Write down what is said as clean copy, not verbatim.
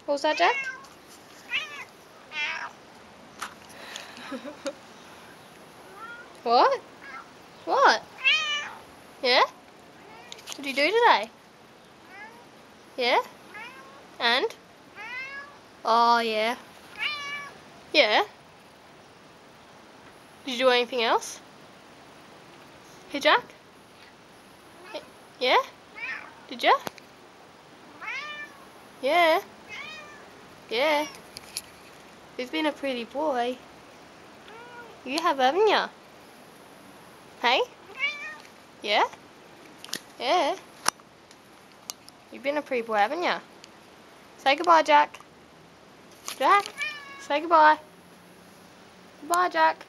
What was that, Jack? What? What? Yeah? What did you do today? Yeah? And? Oh, yeah. Yeah? Did you do anything else? Hey, Jack? Yeah? Did you? Yeah? Yeah. He's been a pretty boy. You have, haven't you? Hey? Yeah? Yeah. You've been a pretty boy, haven't you? Say goodbye, Jack. Jack, say goodbye. Goodbye, Jack.